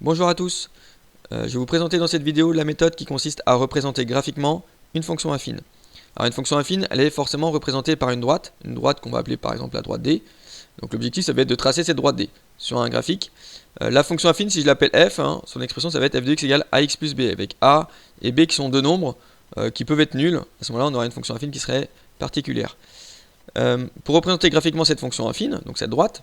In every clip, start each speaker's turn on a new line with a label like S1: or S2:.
S1: Bonjour à tous, je vais vous présenter dans cette vidéo la méthode qui consiste à représenter graphiquement une fonction affine. Alors une fonction affine, elle est forcément représentée par une droite qu'on va appeler par exemple la droite D. Donc l'objectif ça va être de tracer cette droite D sur un graphique. La fonction affine, si je l'appelle f, son expression ça va être f de x égale ax plus b, avec a et b qui sont deux nombres qui peuvent être nuls. À ce moment-là on aura une fonction affine qui serait particulière. Pour représenter graphiquement cette fonction affine, donc cette droite,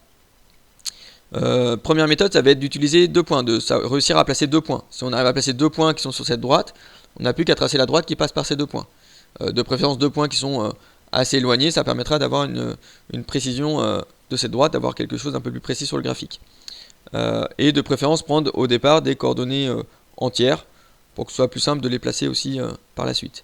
S1: première méthode, ça va être d'utiliser deux points, réussir à placer deux points. Si on arrive à placer deux points qui sont sur cette droite, on n'a plus qu'à tracer la droite qui passe par ces deux points. De préférence deux points qui sont assez éloignés, ça permettra d'avoir une précision de cette droite, d'avoir quelque chose d'un peu plus précis sur le graphique. Et de préférence prendre au départ des coordonnées entières, pour que ce soit plus simple de les placer aussi par la suite.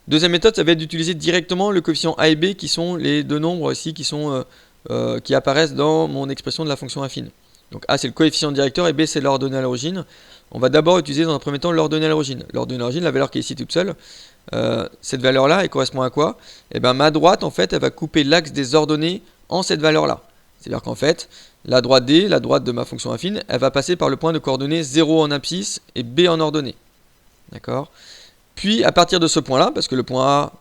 S1: Deuxième méthode, ça va être d'utiliser directement le coefficient a et b, qui sont les deux nombres ici qui apparaissent dans mon expression de la fonction affine. Donc a c'est le coefficient directeur et b c'est l'ordonnée à l'origine. On va d'abord utiliser dans un premier temps l'ordonnée à l'origine. L'ordonnée à l'origine, la valeur qui est ici toute seule, cette valeur là elle correspond à quoi? Et bien ma droite en fait elle va couper l'axe des ordonnées en cette valeur là. C'est-à-dire qu'en fait la droite D, la droite de ma fonction affine, elle va passer par le point de coordonnées 0 en abscisse et b en ordonnée. D'accord? Puis à partir de ce point là, parce que le point A,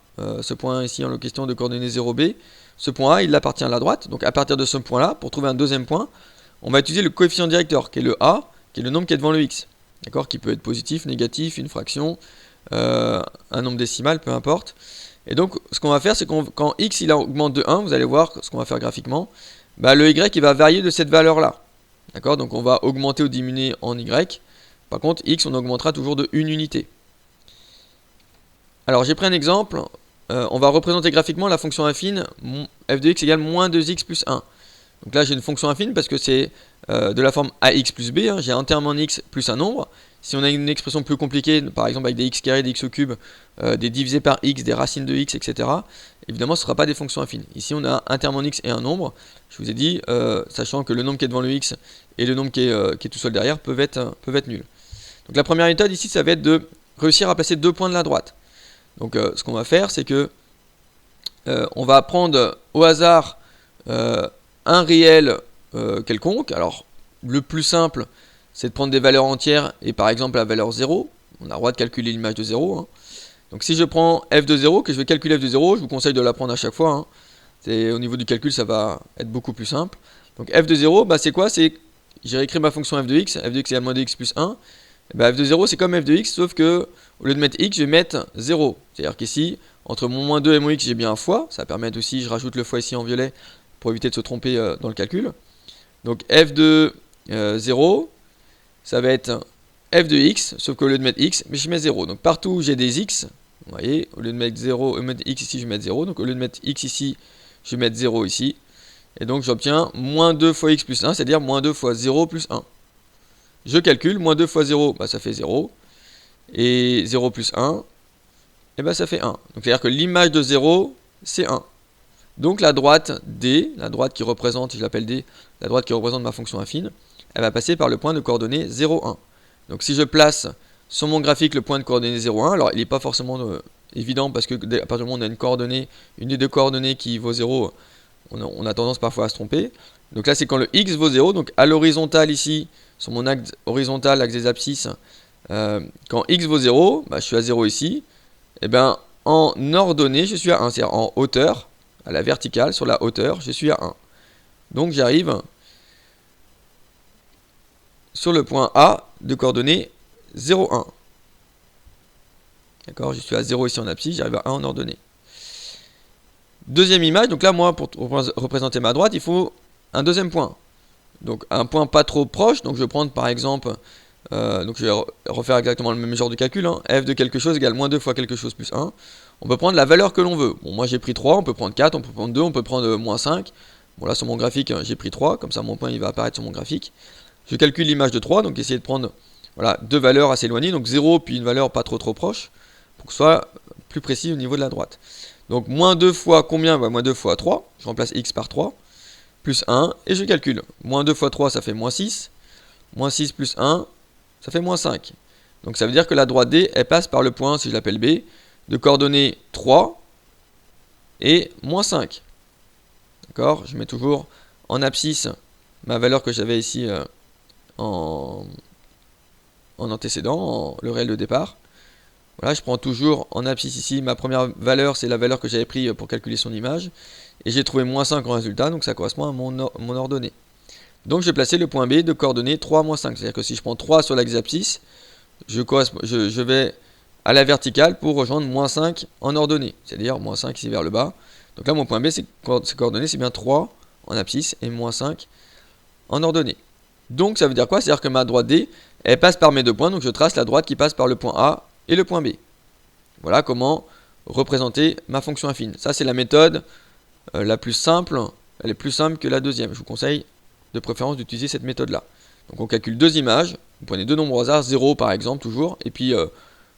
S1: ce point ici en question de coordonnées 0b, ce point A il appartient à la droite, donc à partir de ce point là, pour trouver un deuxième point, on va utiliser le coefficient directeur qui est le A, qui est le nombre qui est devant le x, d'accord, qui peut être positif, négatif, une fraction, un nombre décimal, peu importe. Et donc ce qu'on va faire, c'est quand x il augmente de 1, vous allez voir ce qu'on va faire graphiquement, bah, le y il va varier de cette valeur là, d'accord, donc on va augmenter ou diminuer en y. Par contre x on augmentera toujours de une unité. Alors j'ai pris un exemple, on va représenter graphiquement la fonction affine f de x égale moins 2x plus 1. Donc là j'ai une fonction affine parce que c'est de la forme ax plus b, j'ai un terme en x plus un nombre. Si on a une expression plus compliquée, par exemple avec des x carrés, des x au cube, des divisés par x, des racines de x, etc., évidemment ce ne sera pas des fonctions affines. Ici on a un terme en x et un nombre. Je vous ai dit, sachant que le nombre qui est devant le x et le nombre qui est tout seul derrière peuvent être nuls. Donc la première méthode ici ça va être de réussir à placer deux points de la droite. Donc ce qu'on va faire, c'est que on va prendre au hasard un réel quelconque. Alors le plus simple, c'est de prendre des valeurs entières et par exemple la valeur 0. On a le droit de calculer l'image de 0. Donc si je prends f de 0, que je vais calculer f de 0, je vous conseille de la prendre à chaque fois. Au niveau du calcul, ça va être beaucoup plus simple. Donc f de 0, bah, c'est quoi? J'ai réécrit ma fonction f de x égale moins 2x plus 1. Bah, f de 0 c'est comme f de x, sauf que au lieu de mettre x, je vais mettre 0. C'est-à-dire qu'ici, entre mon moins 2 et mon x, j'ai bien un fois. Ça permet aussi, je rajoute le fois ici en violet pour éviter de se tromper dans le calcul. Donc f de 0, ça va être f de x, sauf qu'au lieu de mettre x, mais je mets 0. Donc partout où j'ai des x, vous voyez, au lieu de mettre 0, au lieu de mettre x ici, je vais mettre 0. Donc au lieu de mettre x ici, je vais mettre 0 ici. Et donc j'obtiens moins 2 fois x plus 1, c'est-à-dire moins 2 fois 0 plus 1. Je calcule, moins 2 fois 0, bah, ça fait 0. Et 0 plus 1, et bah, ça fait 1. Donc c'est-à-dire que l'image de 0, c'est 1. Donc la droite D, la droite qui représente, je l'appelle D, la droite qui représente ma fonction affine, elle va passer par le point de coordonnées 0, 1. Donc si je place sur mon graphique le point de coordonnées 0, 1, alors il n'est pas forcément évident parce que à partir du moment où on a une coordonnée, une des deux coordonnées qui vaut 0, on a tendance parfois à se tromper. Donc là c'est quand le x vaut 0, donc à l'horizontale ici, sur mon axe horizontal, l'axe des abscisses, quand x vaut 0, bah, je suis à 0 ici, et bien en ordonnée je suis à 1, c'est-à-dire en hauteur, à la verticale, sur la hauteur, je suis à 1. Donc j'arrive sur le point A de coordonnées 0, 1. D'accord, je suis à 0 ici en abscisse, j'arrive à 1 en ordonnée. Deuxième image, donc là moi pour représenter ma droite, il faut un deuxième point. Donc un point pas trop proche, donc je vais prendre par exemple, donc je vais refaire exactement le même genre de calcul, f de quelque chose égale moins 2 fois quelque chose plus 1. On peut prendre la valeur que l'on veut. Bon, moi j'ai pris 3, on peut prendre 4, on peut prendre 2, on peut prendre moins 5. Bon là sur mon graphique j'ai pris 3, comme ça mon point il va apparaître sur mon graphique. Je calcule l'image de 3, donc essayer de prendre voilà, deux valeurs assez éloignées, donc 0 puis une valeur pas trop proche, pour que ce soit plus précis au niveau de la droite. Donc moins 2 fois combien? Bah, moins 2 fois 3, je remplace x par 3, plus 1, et je calcule. Moins 2 fois 3 ça fait moins 6, moins 6 plus 1, ça fait moins 5. Donc ça veut dire que la droite D, elle passe par le point, si je l'appelle B, de coordonnées 3 et moins 5. D'accord? Je mets toujours en abscisse ma valeur que j'avais ici en en antécédent, le réel de départ. Voilà, je prends toujours en abscisse ici, ma première valeur, c'est la valeur que j'avais pris pour calculer son image. Et j'ai trouvé moins 5 en résultat, donc ça correspond à mon ordonnée. Donc je vais placer le point B de coordonnées 3, moins 5. C'est-à-dire que si je prends 3 sur l'axe abscisse, je vais à la verticale pour rejoindre moins 5 en ordonnée. C'est-à-dire moins 5 ici vers le bas. Donc là, mon point B, ses coordonnées, c'est bien 3 en abscisse et moins 5 en ordonnée. Donc ça veut dire quoi? C'est-à-dire que ma droite D, elle passe par mes deux points, donc je trace la droite qui passe par le point A et le point B. Voilà comment représenter ma fonction affine. Ça, c'est la méthode la plus simple. Elle est plus simple que la deuxième. Je vous conseille de préférence d'utiliser cette méthode-là. Donc on calcule deux images. Vous prenez deux nombres au hasard, 0 par exemple, toujours. Et puis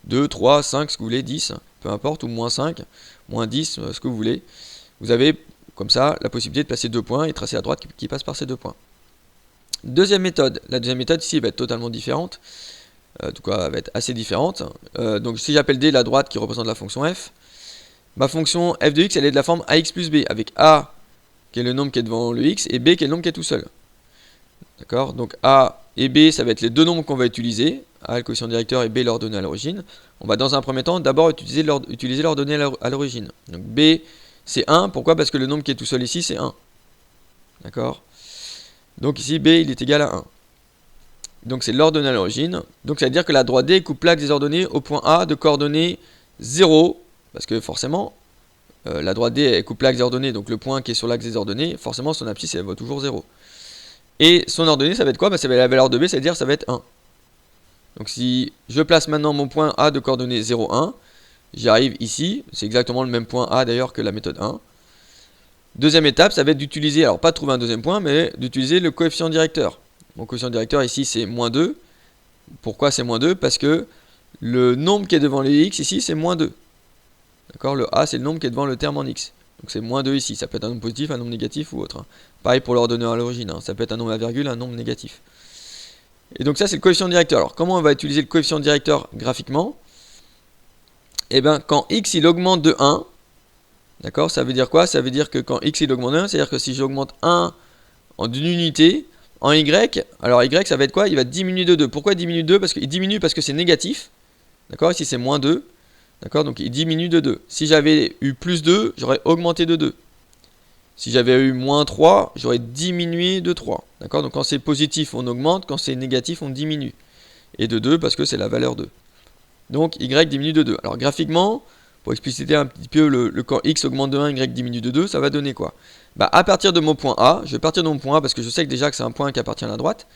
S1: 2, 3, 5, ce que vous voulez, 10, peu importe, ou moins 5, moins 10, ce que vous voulez. Vous avez, comme ça, la possibilité de placer deux points et tracer la droite qui passe par ces deux points. Deuxième méthode. La deuxième méthode ici va être totalement différente. En tout cas, elle va être assez différente. Donc si j'appelle D la droite qui représente la fonction f, ma fonction f de x, elle est de la forme ax plus b, avec a qui est le nombre qui est devant le x, et b qui est le nombre qui est tout seul. D'accord? Donc a et b, ça va être les deux nombres qu'on va utiliser. A, le coefficient directeur, et b, l'ordonnée à l'origine. On va dans un premier temps d'abord utiliser l'ordonnée à l'origine. Donc b, c'est 1. Pourquoi? Parce que le nombre qui est tout seul ici, c'est 1. D'accord? Donc ici, b, il est égal à 1. Donc c'est l'ordonnée à l'origine. Donc ça veut dire que la droite D coupe l'axe des ordonnées au point A de coordonnées 0. Parce que forcément, la droite D elle coupe l'axe des ordonnées. Donc le point qui est sur l'axe des ordonnées, forcément son abscisse elle vaut toujours 0. Et son ordonnée, ça va être quoi? Ça va être la valeur de B, c'est-à-dire ça va être 1. Donc si je place maintenant mon point A de coordonnées 0, 1, j'arrive ici. C'est exactement le même point A d'ailleurs que la méthode 1. Deuxième étape, ça va être d'utiliser, alors pas de trouver un deuxième point, mais d'utiliser le coefficient directeur. Mon coefficient directeur ici c'est moins 2. Pourquoi c'est moins 2? Parce que le nombre qui est devant les x ici c'est moins 2. D'accord? Le a c'est le nombre qui est devant le terme en x. Donc c'est moins 2 ici. Ça peut être un nombre positif, un nombre négatif ou autre. Pareil pour l'ordonnée à l'origine. Ça peut être un nombre à virgule, un nombre négatif. Et donc ça c'est le coefficient directeur. Alors comment on va utiliser le coefficient directeur graphiquement? Eh bien quand x il augmente de 1, d'accord, ça veut dire quoi? Ça veut dire que quand x il augmente de 1, c'est-à-dire que si j'augmente 1 en une unité, en y, alors y ça va être quoi? Il va diminuer de 2. Pourquoi il diminue de 2? Parce qu'il diminue parce que c'est négatif. D'accord? Ici c'est moins 2. D'accord? Donc il diminue de 2. Si j'avais eu plus 2, j'aurais augmenté de 2. Si j'avais eu moins 3, j'aurais diminué de 3. D'accord? Donc quand c'est positif, on augmente. Quand c'est négatif, on diminue. Et de 2 parce que c'est la valeur 2. Donc y diminue de 2. Alors graphiquement, pour expliciter un petit peu le quand x augmente de 1, y diminue de 2, ça va donner quoi? Bah, à partir de mon point A, je vais partir de mon point A parce que je sais que déjà que c'est un point qui appartient à la droite.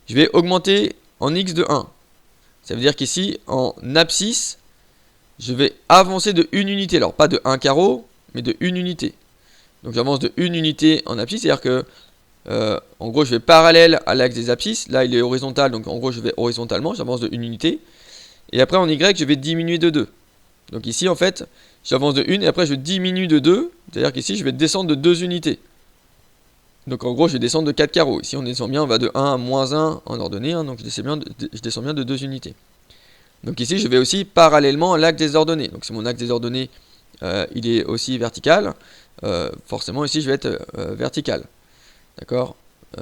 S1: Je vais augmenter en x de 1. Ça veut dire qu'ici, en abscisse, je vais avancer de 1 unité. Alors pas de 1 carreau, mais de 1 unité. Donc j'avance de 1 unité en abscisse, c'est-à-dire que en gros je vais parallèle à l'axe des abscisses. Là il est horizontal, donc en gros je vais horizontalement, j'avance de 1 unité. Et après en y, je vais diminuer de 2. Donc ici en fait, j'avance de 1 et après je diminue de 2. C'est-à-dire qu'ici je vais descendre de 2 unités. Donc en gros je vais descendre de 4 carreaux. Ici on descend bien, on va de 1 à moins 1 en ordonnée. Donc je descends bien de 2 unités. Donc ici je vais aussi parallèlement à l'axe des ordonnées. Donc si mon axe des ordonnées il est aussi vertical, forcément ici je vais être vertical. D'accord?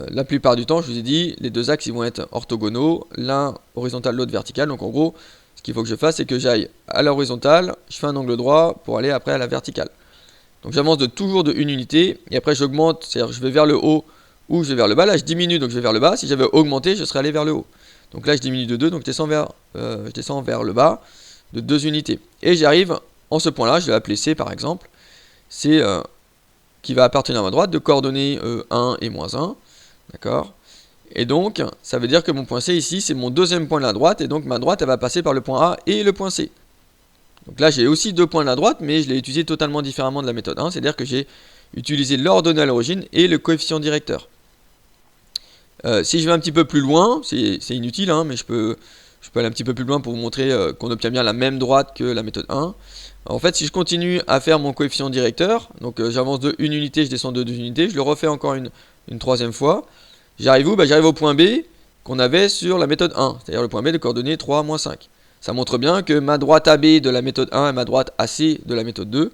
S1: La plupart du temps je vous ai dit, les deux axes ils vont être orthogonaux, l'un horizontal, l'autre vertical. Donc en gros, ce qu'il faut que je fasse, c'est que j'aille à l'horizontale, je fais un angle droit pour aller après à la verticale. Donc j'avance toujours de 1 unité, et après j'augmente, c'est-à-dire je vais vers le haut ou je vais vers le bas. Là je diminue, donc je vais vers le bas. Si j'avais augmenté, je serais allé vers le haut. Donc là je diminue de 2, donc je descends vers le bas de 2 unités. Et j'arrive en ce point-là, je vais l'appeler C par exemple. C'est qui va appartenir à ma droite, de coordonnées 1 et moins 1. D'accord? Et donc, ça veut dire que mon point C ici, c'est mon deuxième point de la droite, et donc ma droite, elle va passer par le point A et le point C. Donc là, j'ai aussi deux points de la droite, mais je l'ai utilisé totalement différemment de la méthode 1, c'est-à-dire que j'ai utilisé l'ordonnée à l'origine et le coefficient directeur. Si je vais un petit peu plus loin, c'est inutile, hein, mais je peux aller un petit peu plus loin pour vous montrer qu'on obtient bien la même droite que la méthode 1. En fait, si je continue à faire mon coefficient directeur, donc j'avance de 1 unité, je descends de 2 unités, je le refais encore une troisième fois. J'arrive où? J'arrive au point B qu'on avait sur la méthode 1, c'est-à-dire le point B de coordonnées 3, moins 5. Ça montre bien que ma droite AB de la méthode 1 et ma droite AC de la méthode 2,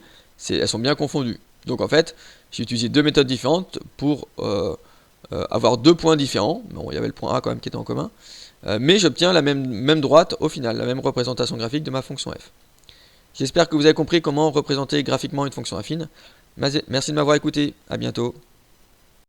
S1: elles sont bien confondues. Donc en fait, j'ai utilisé deux méthodes différentes pour avoir deux points différents. Bon, il y avait le point A quand même qui était en commun. Mais j'obtiens la même droite au final, la même représentation graphique de ma fonction f. J'espère que vous avez compris comment représenter graphiquement une fonction affine. Merci de m'avoir écouté, à bientôt.